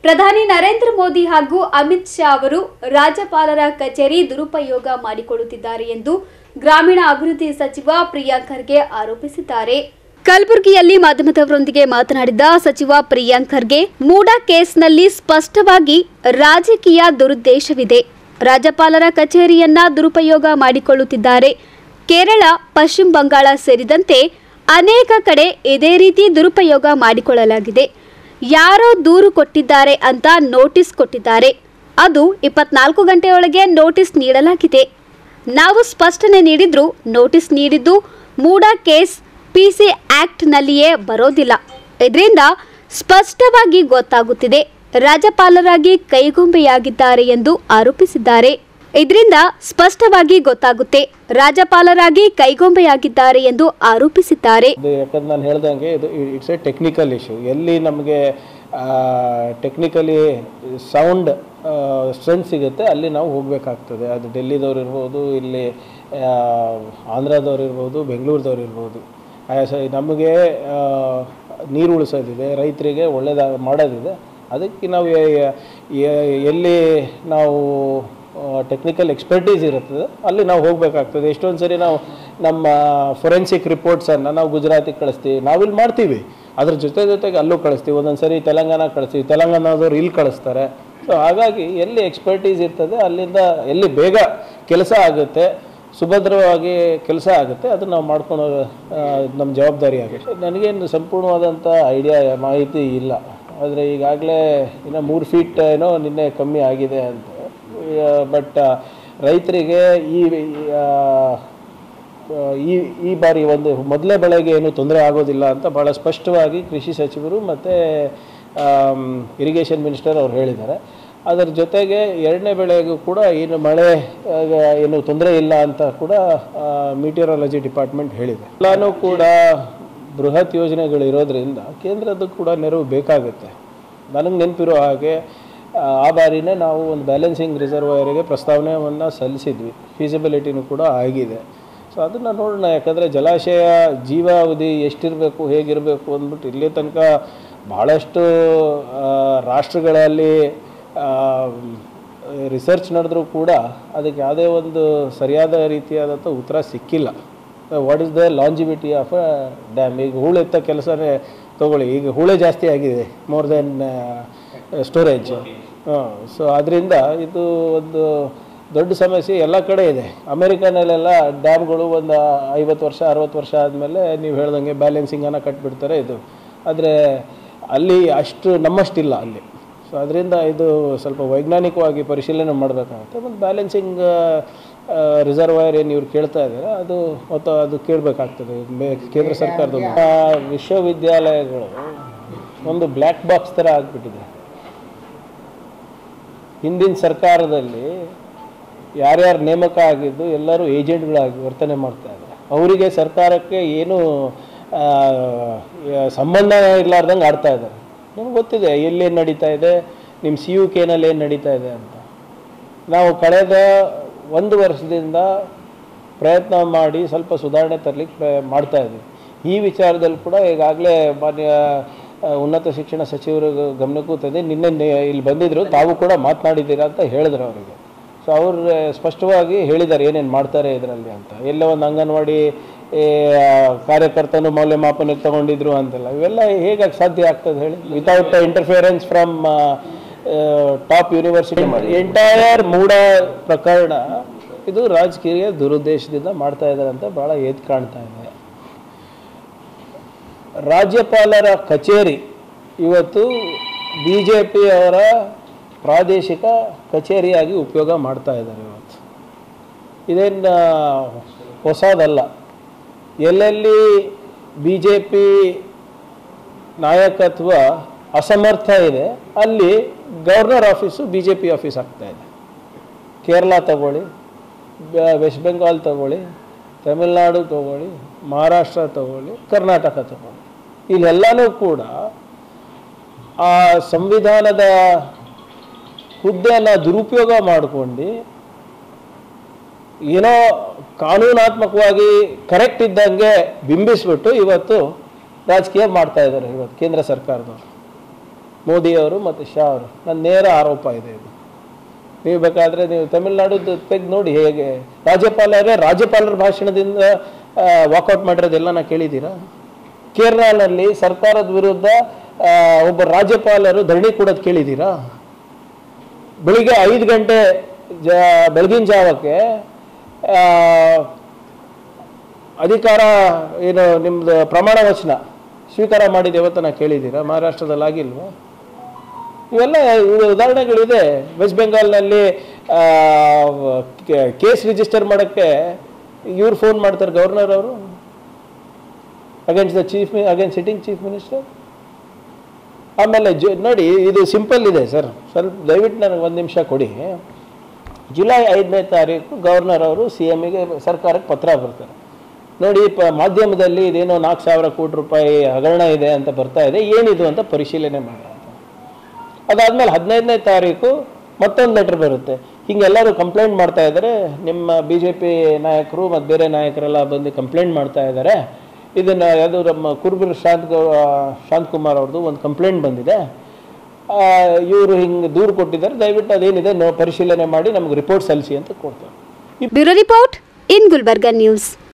ಪ್ರಧಾನಿ ನರೇಂದ್ರ ಮೋದಿ ಹಾಗೂ ಅಮಿತ್ ಶಾ ಅವರು ರಾಜ್ಯಪಾಲರ ಕಚೇರಿ ದುರುಪಯೋಗ ಮಾಡಿಕೊಳ್ಳುತ್ತಿದ್ದಾರೆ ಎಂದು ಗ್ರಾಮೀಣ ಅಭಿವೃದ್ಧಿ ಸಚಿವ ಪ್ರಿಯಾಂಕ್ ಖರ್ಗೆ ಆರೋಪಿಸಿದ್ದಾರೆ. ಕಲಬುರಗಿಯಲ್ಲಿ ಮಾಧ್ಯಮದವರೊಂದಿಗೆ ಮಾತನಾಡಿದ ಸಚಿವ ಪ್ರಿಯಾಂಕ್ ಖರ್ಗೆ, ಮೂಡಾ ಕೇಸ್ನಲ್ಲಿ ಸ್ಪಷ್ಟವಾಗಿ ರಾಜಕೀಯ ದುರುದ್ದೇಶವಿದೆ. ರಾಜ್ಯಪಾಲರ ಕಚೇರಿಯನ್ನ ದುರುಪಯೋಗ ಮಾಡಿಕೊಳ್ಳುತ್ತಿದ್ದಾರೆ. ಕೇರಳ, ಪಶ್ಚಿಮ ಬಂಗಾಳ ಸೇರಿದಂತೆ ಅನೇಕ ಕಡೆ ಇದೇ ರೀತಿ ದುರುಪಯೋಗ ಮಾಡಿಕೊಳ್ಳಲಾಗಿದೆ. ಯಾರೋ ದೂರು ಕೊಟ್ಟಿದ್ದಾರೆ ಅಂತ ನೋಟಿಸ್ ಕೊಟ್ಟಿದ್ದಾರೆ. ಅದು 24 ಗಂಟೆಯೊಳಗೆ ನೋಟಿಸ್ ನೀಡಲಾಗಿದೆ. ನಾವು ಸ್ಪಷ್ಟನೆ ನೀಡಿದ್ರು ನೋಟಿಸ್ ನೀಡಿದ್ದು ಮೂಡಾ ಕೇಸ್ ಪಿಸಿ ಆಕ್ಟ್ನಲ್ಲಿಯೇ ಬರೋದಿಲ್ಲ. ಇದರಿಂದ ಸ್ಪಷ್ಟವಾಗಿ ಗೊತ್ತಾಗುತ್ತಿದೆ ರಾಜ್ಯಪಾಲರಾಗಿ ಕೈಗೊಂಬೆಯಾಗಿದ್ದಾರೆ ಎಂದು ಆರೋಪಿಸಿದ್ದಾರೆ. ಇದರಿಂದ ಸ್ಪಷ್ಟವಾಗಿ ಗೊತ್ತಾಗುತ್ತೆ ರಾಜ್ಯಪಾಲರಾಗಿ ಕೈಗೊಂಬೆಯಾಗಿದ್ದಾರೆ ಎಂದು ಆರೋಪಿಸಿದ್ದಾರೆ. ಯಾಕಂದ್ರೆ ನಾನು ಹೇಳ್ದಂಗೆ ಇಟ್ಸ್ ಎ ಟೆಕ್ನಿಕಲ್ ಇಶ್ಯೂ. ಎಲ್ಲಿ ನಮಗೆ ಟೆಕ್ನಿಕಲಿ ಸೌಂಡ್ ಸ್ಟ್ರೆಂತ್ ಸಿಗುತ್ತೆ ಅಲ್ಲಿ ನಾವು ಹೋಗಬೇಕಾಗ್ತದೆ. ಅದು ಡೆಲ್ಲಿದವ್ರು ಇರ್ಬೋದು, ಇಲ್ಲಿ ಆಂಧ್ರದವ್ರು ಇರ್ಬೋದು, ಬೆಂಗಳೂರದವ್ರು ಇರ್ಬೋದು. ನಮಗೆ ನೀರು ಉಳಿಸೋದಿದೆ, ರೈತರಿಗೆ ಮಾಡೋದಿದೆ. ಅದಕ್ಕೆ ನಾವು ಎಲ್ಲಿ ನಾವು ಟೆಕ್ನಿಕಲ್ ಎಕ್ಸ್ಪರ್ಟೀಸ್ ಇರುತ್ತದೆ ಅಲ್ಲಿ ನಾವು ಹೋಗಬೇಕಾಗ್ತದೆ. ಎಷ್ಟೊಂದು ಸರಿ ನಾವು ನಮ್ಮ ಫೊರೆನ್ಸಿಕ್ ರಿಪೋರ್ಟ್ಸನ್ನು ನಾವು ಗುಜರಾತಿಗೆ ಕಳಿಸ್ತೀವಿ, ನಾವಿಲ್ಲಿ ಮಾಡ್ತೀವಿ, ಅದ್ರ ಜೊತೆಗೆ ಅಲ್ಲೂ ಕಳಿಸ್ತೀವಿ. ಒಂದೊಂದು ಸರಿ ತೆಲಂಗಾಣ ಕಳಿಸ್ತೀವಿ, ತೆಲಂಗಾಣದವ್ರು ಇಲ್ಲಿ ಕಳಿಸ್ತಾರೆ. ಸೊ ಹಾಗಾಗಿ ಎಲ್ಲಿ ಎಕ್ಸ್ಪರ್ಟೀಸ್ ಇರ್ತದೆ ಅಲ್ಲಿಂದ ಎಲ್ಲಿ ಬೇಗ ಕೆಲಸ ಆಗುತ್ತೆ, ಸುಭದ್ರವಾಗಿ ಕೆಲಸ ಆಗುತ್ತೆ, ಅದನ್ನು ನಾವು ಮಾಡ್ಕೊಂಡು ನಮ್ಮ ಜವಾಬ್ದಾರಿ ಆಗುತ್ತೆ. ನನಗೇನು ಸಂಪೂರ್ಣವಾದಂಥ ಮಾಹಿತಿ ಇಲ್ಲ. ಆದರೆ ಈಗಾಗಲೇ ಇನ್ನೂ 3 ಫೀಟ್ ಏನೋ ನಿನ್ನೆ ಕಮ್ಮಿ ಆಗಿದೆ ಅಂತ. ಬಟ್ ರೈತರಿಗೆ ಈ ಬಾರಿ ಒಂದು ಮೊದಲೇ ಬೆಳೆಗೆ ಏನು ತೊಂದರೆ ಆಗೋದಿಲ್ಲ ಅಂತ ಭಾಳ ಸ್ಪಷ್ಟವಾಗಿ ಕೃಷಿ ಸಚಿವರು ಮತ್ತು ಇರಿಗೇಷನ್ ಮಿನಿಸ್ಟರ್ ಅವ್ರು ಹೇಳಿದ್ದಾರೆ. ಅದರ ಜೊತೆಗೆ 2ನೇ ಬೆಳೆಗೂ ಕೂಡ ಏನು ಮಳೆ ಏನು ತೊಂದರೆ ಇಲ್ಲ ಅಂತ ಕೂಡ ಮೀಟಿಯರಾಲಜಿ ಡಿಪಾರ್ಟ್ಮೆಂಟ್ ಹೇಳಿದೆ. ಎಲ್ಲನೂ ಕೂಡ ಬೃಹತ್ ಯೋಜನೆಗಳಿರೋದ್ರಿಂದ ಕೇಂದ್ರದ್ದು ಕೂಡ ನೆರವು ಬೇಕಾಗುತ್ತೆ. ನನಗೆ ನೆನಪಿರೋ ಹಾಗೆ ಆ ಬಾರಿನೇ ನಾವು ಒಂದು ಬ್ಯಾಲೆನ್ಸಿಂಗ್ ರಿಸರ್ವಾಯರಿಗೆ ಪ್ರಸ್ತಾವನೆಯನ್ನು ಸಲ್ಲಿಸಿದ್ವಿ. ಫೀಸಿಬಿಲಿಟಿನೂ ಕೂಡ ಆಗಿದೆ. ಸೊ ಅದನ್ನು ನೋಡೋಣ. ಯಾಕಂದರೆ ಜಲಾಶಯ ಜೀವಾವಧಿ ಎಷ್ಟಿರಬೇಕು, ಹೇಗಿರಬೇಕು ಅಂದ್ಬಿಟ್ಟು ಇಲ್ಲಿ ತನಕ ಭಾಳಷ್ಟು ರಾಷ್ಟ್ರಗಳಲ್ಲಿ ರಿಸರ್ಚ್ ನಡೆದರೂ ಕೂಡ ಅದಕ್ಕೆ ಯಾವುದೇ ಒಂದು ಸರಿಯಾದ ರೀತಿಯಾದಂಥ ಉತ್ತರ ಸಿಕ್ಕಿಲ್ಲ. What is the longevity of a dam? ಈಗ ಹೂಳೆತ್ತ ಕೆಲಸನೇ ತೊಗೊಳ್ಳಿ, ಈಗ ಹೂಳೆ ಜಾಸ್ತಿ ಆಗಿದೆ ಮೋರ್ ದೆನ್ ಸ್ಟೋರೇಜ್. ಸೊ ಅದರಿಂದ ಇದು ಒಂದು ದೊಡ್ಡ ಸಮಸ್ಯೆ ಎಲ್ಲ ಕಡೆ ಇದೆ. ಅಮೇರಿಕನಲ್ಲೆಲ್ಲ ಡ್ಯಾಮ್ಗಳು ಒಂದು 50 ವರ್ಷ 60 ವರ್ಷ ಆದಮೇಲೆ ನೀವು ಹೇಳ್ದಂಗೆ ಬ್ಯಾಲೆನ್ಸಿಂಗನ್ನು ಕಟ್ಬಿಡ್ತಾರೆ ಇದು. ಆದರೆ ಅಲ್ಲಿ ಅಷ್ಟು ನಮ್ಮಷ್ಟಿಲ್ಲ ಅಲ್ಲಿ. ಸೊ ಅದರಿಂದ ಇದು ಸ್ವಲ್ಪ ವೈಜ್ಞಾನಿಕವಾಗಿ ಪರಿಶೀಲನೆ ಮಾಡಬೇಕಾಗುತ್ತೆ. ಮತ್ತು ಬ್ಯಾಲೆನ್ಸಿಂಗ್ ರಿಸರ್ವಾಯರ್ ಏನು ಇವ್ರು ಕೇಳ್ತಾ ಇದ್ದಾರೆ ಅದು ಕೇಳಬೇಕಾಗ್ತದೆ ಕೇಂದ್ರ ಸರ್ಕಾರದ. ವಿಶ್ವವಿದ್ಯಾಲಯಗಳು ಒಂದು ಬ್ಲ್ಯಾಕ್ ಬಾಕ್ಸ್ ಥರ ಆಗಿಬಿಟ್ಟಿದೆ. ಹಿಂದಿನ ಸರ್ಕಾರದಲ್ಲಿ ಯಾರ್ಯಾರು ನೇಮಕ ಆಗಿದ್ದು ಎಲ್ಲರೂ ಏಜೆಂಟ್ಗಳಾಗಿ ವರ್ತನೆ ಮಾಡ್ತಾ ಇದ್ದಾರೆ. ಅವರಿಗೆ ಸರ್ಕಾರಕ್ಕೆ ಏನು ಸಂಬಂಧ ಇರಲಾರ್ದಂಗೆ ಆಡ್ತಾ ಇದ್ದಾರೆ. ನಮ್ಗೆ ಗೊತ್ತಿದೆ ಎಲ್ಲೇನು ನಡೀತಾ ಇದೆ, ನಿಮ್ಮ CUKನಲ್ಲಿ ಏನು ನಡೀತಾ ಇದೆ ಅಂತ. ನಾವು ಕಳೆದ 1 ವರ್ಷದಿಂದ ಪ್ರಯತ್ನ ಮಾಡಿ ಸ್ವಲ್ಪ ಸುಧಾರಣೆ ತರಲಿಕ್ಕೆ ಮಾಡ್ತಾ ಇದ್ದೀವಿ. ಈ ವಿಚಾರದಲ್ಲಿ ಕೂಡ ಈಗಾಗಲೇ ಮಾನ್ಯ ಉನ್ನತ ಶಿಕ್ಷಣ ಸಚಿವರು ಗಮನಕ್ಕೂ ತಂದೆ ನಿನ್ನೆ ಇಲ್ಲಿ ಬಂದಿದ್ದರು, ತಾವು ಕೂಡ ಮಾತನಾಡಿದ್ದೀರಾ ಅಂತ ಹೇಳಿದ್ರು ಅವರಿಗೆ. ಸೊ ಅವರು ಸ್ಪಷ್ಟವಾಗಿ ಹೇಳಿದ್ದಾರೆ ಏನೇನು ಮಾಡ್ತಾರೆ ಇದರಲ್ಲಿ ಅಂತ. ಎಲ್ಲ ಒಂದು ಅಂಗನವಾಡಿ ಕಾರ್ಯಕರ್ತನು ಮೌಲ್ಯಮಾಪನಕ್ಕೆ ತಗೊಂಡಿದ್ರು ಅಂತೆಲ್ಲ. ಇವೆಲ್ಲ ಹೇಗಾಗಿ ಸಾಧ್ಯ ಆಗ್ತದೆ ಹೇಳಿ? Without interference from top university. Entire MUDA ಪ್ರಕರಣ ಇದು ರಾಜಕೀಯ ದುರುದ್ದೇಶದಿಂದ ಮಾಡ್ತಾ ಇದ್ದಾರೆ ಅಂತ ಭಾಳ ಎದ್ದು ಕಾಣ್ತಾ ಇದೆ. ರಾಜ್ಯಪಾಲರ ಕಚೇರಿ ಇವತ್ತು BJP ಅವರ ಪ್ರಾದೇಶಿಕ ಕಚೇರಿಯಾಗಿ ಉಪಯೋಗ ಮಾಡ್ತಾ ಇದ್ದಾರೆ. ಇವತ್ತು ಇದೇನು ಹೊಸದಲ್ಲ. ಎಲ್ಲೆಲ್ಲಿ BJP ನಾಯಕತ್ವ ಅಸಮರ್ಥ ಇದೆ ಅಲ್ಲಿ ಗವರ್ನರ್ ಆಫೀಸು BJP ಆಫೀಸ್ ಆಗ್ತಾ ಇದೆ. ಕೇರಳ ತಗೊಳ್ಳಿ, ವೆಸ್ಟ್ ಬೆಂಗಾಲ್ ತಗೊಳ್ಳಿ, ತಮಿಳುನಾಡು ತಗೊಳ್ಳಿ, ಮಹಾರಾಷ್ಟ್ರ ತಗೊಳ್ಳಿ, ಕರ್ನಾಟಕ ತಗೊಳ್ಳಿ, ಇಲ್ಲೆಲ್ಲನೂ ಕೂಡ ಆ ಸಂವಿಧಾನದ ಹುದ್ದೆಯನ್ನು ದುರುಪಯೋಗ ಮಾಡಿಕೊಂಡು ಏನೋ ಕಾನೂನಾತ್ಮಕವಾಗಿ ಕರೆಕ್ಟ್ ಇದ್ದಂಗೆ ಬಿಂಬಿಸ್ಬಿಟ್ಟು ಇವತ್ತು ರಾಜಕೀಯ ಮಾಡ್ತಾ ಇದ್ದಾರೆ ಇವತ್ತು ಕೇಂದ್ರ ಸರ್ಕಾರದವರು. ಮೋದಿಯವರು ಮತ್ತು ಶಾ ಅವರು. ನನ್ನ ನೇರ ಆರೋಪ ಇದೆ ಇದು. ನೀವು ಬೇಕಾದರೆ ನೀವು ತಮಿಳ್ನಾಡುದು ತೆಗೆದು ನೋಡಿ ಹೇಗೆ ರಾಜ್ಯಪಾಲರ ಭಾಷಣದಿಂದ ವಾಕೌಟ್ ಮಾಡಿರೋದೆಲ್ಲ ನಾ ಕೇಳಿದ್ದೀರಾ? ಕೇರಳನಲ್ಲಿ ಸರ್ಕಾರದ ವಿರುದ್ಧ ಒಬ್ಬ ರಾಜ್ಯಪಾಲರು ಧರಣಿ ಕೊಡೋದು ಕೇಳಿದ್ದೀರಾ? ಬೆಳಿಗ್ಗೆ 5 ಗಂಟೆ ಬೆಳಗಿನ ಜಾವಕ್ಕೆ ಅಧಿಕಾರ ಏನು ನಿಮ್ಮದು ಪ್ರಮಾಣ ವಚನ ಸ್ವೀಕಾರ ಮಾಡಿದ ನಾ ಕೇಳಿದ್ದೀರಾ? ಮಹಾರಾಷ್ಟ್ರದಲ್ಲಿ ಆಗಿಲ್ವ? ಇವೆಲ್ಲ ಉದಾಹರಣೆಗಳಿದೆ. ವೆಸ್ಟ್ ಬೆಂಗಾಲ್ನಲ್ಲಿ ಕೇಸ್ ರಿಜಿಸ್ಟರ್ ಮಾಡೋಕ್ಕೆ ಇವ್ರು ಫೋನ್ ಮಾಡ್ತಾರೆ, ಗವರ್ನರ್ ಅವರು, ಅಗೇನ್ಸ್ಟ್ ಸಿಟ್ಟಿಂಗ್ ಚೀಫ್ ಮಿನಿಸ್ಟರ್. ಆಮೇಲೆ ನೋಡಿ, ಇದು ಸಿಂಪಲ್ ಇದೆ ಸರ್, ಸ್ವಲ್ಪ ದಯವಿಟ್ಟು ನನಗೆ 1 ನಿಮಿಷ ಕೊಡಿ. ಜುಲೈ 5ನೇ ತಾರೀಕು ಗವರ್ನರ್ ಅವರು CMಗೆ ಸರ್ಕಾರಕ್ಕೆ ಪತ್ರ ಬರ್ತಾರೆ. ನೋಡಿ, ಮಾಧ್ಯಮದಲ್ಲಿ ಇದೇನೋ 4,000 ಕೋಟಿ ರೂಪಾಯಿ ಹಗರಣ ಇದೆ ಅಂತ ಬರ್ತಾ ಇದೆ, ಏನಿದು ಅಂತ ಪರಿಶೀಲನೆ ಮಾಡಿ. ಅದಾದಮೇಲೆ 15ನೇ ತಾರೀಕು ಮತ್ತೊಂದು ಲೆಟರ್ ಬರುತ್ತೆ. ಹಿಂಗೆಲ್ಲರೂ ಕಂಪ್ಲೇಂಟ್ ಮಾಡ್ತಾ ಇದ್ದಾರೆ, ನಿಮ್ಮ BJP ನಾಯಕರು ಮತ್ತು ಬೇರೆ ನಾಯಕರೆಲ್ಲ ಬಂದು ಕಂಪ್ಲೇಂಟ್ ಮಾಡ್ತಾ ಇದ್ದಾರೆ. ಇದನ್ನು ಯಾವುದು ನಮ್ಮ ಕುರುಬೂರು ಶಾಂತಕುಮಾರ್ ಅವ್ರದ್ದು ಒಂದು ಕಂಪ್ಲೇಂಟ್ ಬಂದಿದೆ, ಇವರು ಹಿಂಗೆ ದೂರು ಕೊಟ್ಟಿದ್ದಾರೆ, ದಯವಿಟ್ಟು ಅದೇನಿದೆ ಪರಿಶೀಲನೆ ಮಾಡಿ ನಮಗೆ ರಿಪೋರ್ಟ್ ಸಲ್ಲಿಸಿ ಅಂತ ಕೊಡ್ತಾರೆ. Bureau report in Gulbarga news.